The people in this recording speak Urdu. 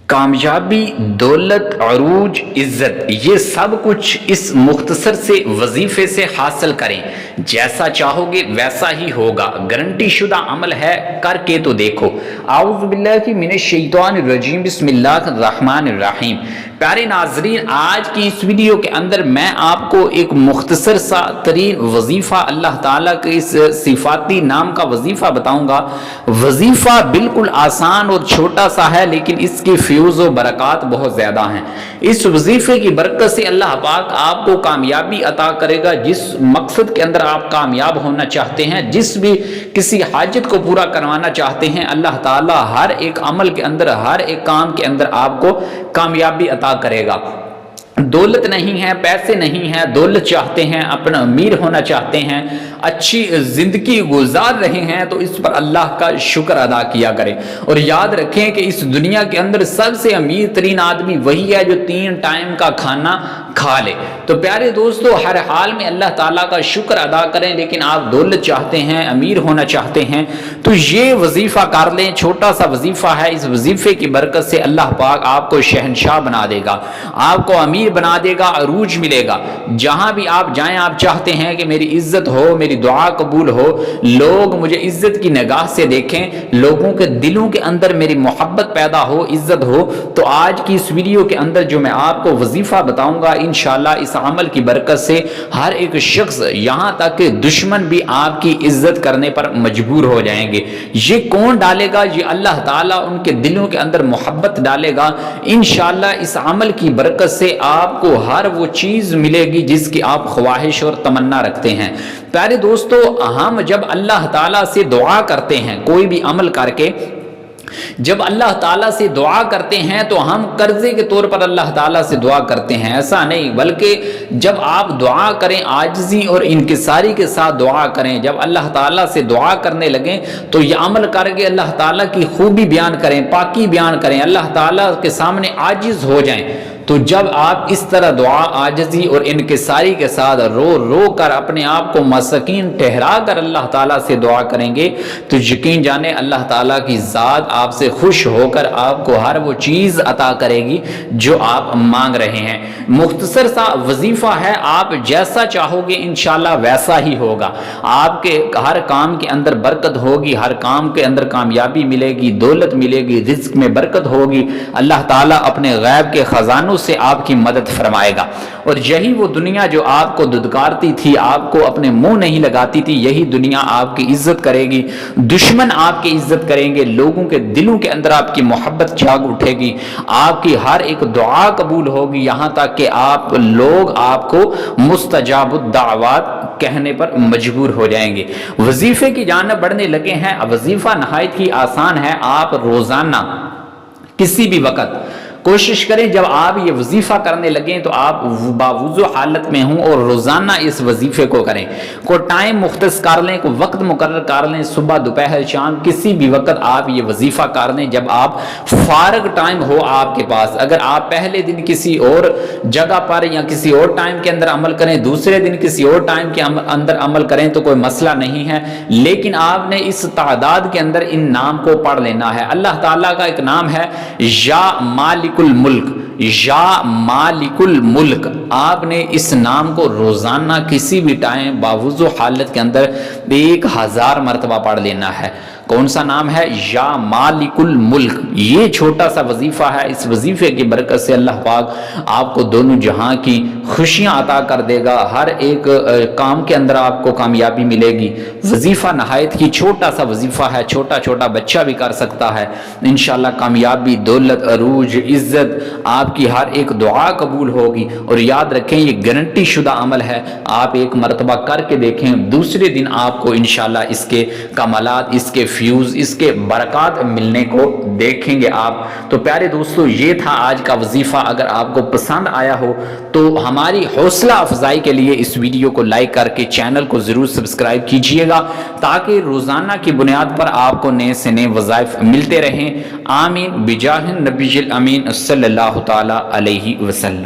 کامیابی، دولت، عروج، عزت، یہ سب کچھ اس مختصر سے وظیفے سے حاصل کریں۔ جیسا چاہو گے ویسا ہی ہوگا، گارنٹی شدہ عمل ہے، کر کے تو دیکھو۔ اعوذ باللہ من الشیطان الرجیم، بسم اللہ الرحمن الرحیم۔ پیارے ناظرین، آج کی اس ویڈیو کے اندر میں آپ کو ایک مختصر سا ترین وظیفہ، اللہ تعالیٰ کے اس صفاتی نام کا وظیفہ بتاؤں گا۔ وظیفہ بالکل آسان اور چھوٹا سا ہے، لیکن اس کی فیوز و برکات بہت زیادہ ہیں۔ اس وظیفے کی برکت سے اللہ پاک آپ کو کامیابی عطا کرے گا۔ جس مقصد کے اندر آپ کامیاب ہونا چاہتے ہیں، جس بھی کسی حاجت کو پورا کروانا چاہتے ہیں، اللہ تعالیٰ ہر ایک عمل کے اندر، ہر ایک کام کے اندر آپ کو کامیابی عطا کرے گا۔ دولت نہیں ہے، پیسے نہیں ہیں، دولت چاہتے ہیں، اپنا امیر ہونا چاہتے ہیں، اچھی زندگی گزار رہے ہیں، تو اس پر اللہ کا شکر ادا کیا کریں اور یاد رکھیں کہ اس دنیا کے اندر سب سے امیر ترین آدمی وہی ہے جو 3 ٹائم کا کھانا کھا لے۔ تو پیارے دوستو، ہر حال میں اللہ تعالیٰ کا شکر ادا کریں، لیکن آپ دولت چاہتے ہیں، امیر ہونا چاہتے ہیں، تو یہ وظیفہ کر لیں۔ چھوٹا سا وظیفہ ہے، اس وظیفے کی برکت سے اللہ پاک آپ کو شہنشاہ بنا دے گا، آپ کو امیر بنا دے گا، عروج ملے گا۔ جہاں بھی آپ جائیں، آپ چاہتے ہیں کہ میری عزت ہو، میری دعا قبول ہو، لوگ مجھے عزت کی نگاہ سے دیکھیں، لوگوں کے دلوں کے اندر میری محبت پیدا ہو، عزت ہو، تو آج کی اس ویڈیو کے اندر جو میں آپ کو وظیفہ بتاؤں گا، انشاءاللہ اس عمل کی برکت سے ہر ایک شخص، یہاں تک کہ دشمن بھی آپ کی عزت کرنے پر مجبور ہو جائیں گے۔ یہ کون ڈالے گا؟ یہ اللہ تعالیٰ ان کے دلوں کے اندر محبت ڈالے گا۔ انشاءاللہ اس عمل کی برکت سے آپ کو ہر وہ چیز ملے گی جس کی آپ خواہش اور تمنا رکھتے ہیں۔ پیارے دوستو، ہم جب اللہ تعالیٰ سے دعا کرتے ہیں، کوئی بھی عمل کر کے جب اللہ تعالیٰ سے دعا کرتے ہیں تو ہم قرضے کے طور پر اللہ تعالیٰ سے دعا کرتے ہیں، ایسا نہیں، بلکہ جب آپ دعا کریں عاجزی اور انکساری کے ساتھ دعا کریں، جب اللہ تعالیٰ سے دعا کرنے لگیں تو یہ عمل کر کے اللہ تعالیٰ کی خوبی بیان کریں، پاکی بیان کریں، اللہ تعالیٰ کے سامنے عاجز ہو جائیں۔ تو جب آپ اس طرح دعا عاجزی اور انکساری کے ساتھ رو رو کر اپنے آپ کو مسکین ٹھہرا کر اللہ تعالیٰ سے دعا کریں گے تو یقین جانیں اللہ تعالیٰ کی ذات آپ سے خوش ہو کر آپ کو ہر وہ چیز عطا کرے گی جو آپ مانگ رہے ہیں۔ مختصر سا وظیفہ ہے، آپ جیسا چاہو گے انشاءاللہ ویسا ہی ہوگا۔ آپ کے ہر کام کے اندر برکت ہوگی، ہر کام کے اندر کامیابی ملے گی، دولت ملے گی، رزق میں برکت ہوگی، اللہ تعالیٰ اپنے غیب کے خزانوں سے آپ کی مدد فرمائے گا۔ اور یہی وہ دنیا جو آپ کو دھتکارتی تھی، آپ کو اپنے منہ نہیں لگاتی تھی، یہی دنیا آپ کی عزت کرے گی، دشمن آپ کی عزت کریں گے، لوگوں کے دلوں کے اندر آپ کی محبت جاگ اٹھے گی، آپ کی ہر ایک دعا قبول ہوگی، یہاں تک کہ لوگ آپ کو مستجاب الدعوات کہنے پر مجبور ہو جائیں گے۔ وظیفے کی جانب بڑھنے لگے ہیں۔ وظیفہ نہایت ہی آسان ہے۔ آپ روزانہ کسی بھی وقت کوشش کریں، جب آپ یہ وظیفہ کرنے لگیں تو آپ باوضو حالت میں ہوں اور روزانہ اس وظیفے کو کریں۔ کوئی ٹائم مختص کر لیں، کوئی وقت مقرر کر لیں، صبح، دوپہر، شام، کسی بھی وقت آپ یہ وظیفہ کر لیں جب آپ فارغ ٹائم ہو آپ کے پاس۔ اگر آپ پہلے دن کسی اور جگہ پر یا کسی اور ٹائم کے اندر عمل کریں، دوسرے دن کسی اور ٹائم کے اندر عمل کریں تو کوئی مسئلہ نہیں ہے، لیکن آپ نے اس تعداد کے اندر ان نام کو پڑھ لینا ہے۔ اللہ تعالیٰ کا ایک نام ہے یا مالک الملک، یا مالک الملک۔ آپ نے اس نام کو روزانہ کسی بھی ٹائم باوضو حالت کے اندر 1000 مرتبہ پڑھ لینا ہے۔ کون سا نام ہے؟ یا مالک الملک۔ یہ چھوٹا سا وظیفہ ہے، اس وظیفے کی برکت سے اللہ پاک آپ کو دونوں جہاں کی خوشیاں عطا کر دے گا، ہر ایک کام کے اندر آپ کو کامیابی ملے گی۔ وظیفہ نہایت ہی چھوٹا سا وظیفہ ہے، چھوٹا چھوٹا بچہ بھی کر سکتا ہے۔ انشاءاللہ کامیابی، دولت، عروج، عزت، آپ کی ہر ایک دعا قبول ہوگی۔ اور یاد رکھیں یہ گارنٹی شدہ عمل ہے، آپ ایک مرتبہ کر کے دیکھیں، دوسرے دن آپ کو انشاءاللہ اس کے کمالات، اس کے فیوز، اس کے برکات ملنے کو دیکھیں گے آپ۔ تو پیارے دوستو، یہ تھا آج کا وظیفہ۔ اگر آپ کو پسند آیا ہو تو ہماری حوصلہ افزائی کے لیے اس ویڈیو کو لائک کر کے چینل کو ضرور سبسکرائب کیجئے گا، تاکہ روزانہ کی بنیاد پر آپ کو نئے سے نئے وظائف ملتے رہیں۔ آمین بجاہ النبی الامین صلی اللہ تعالی علیہ وسلم۔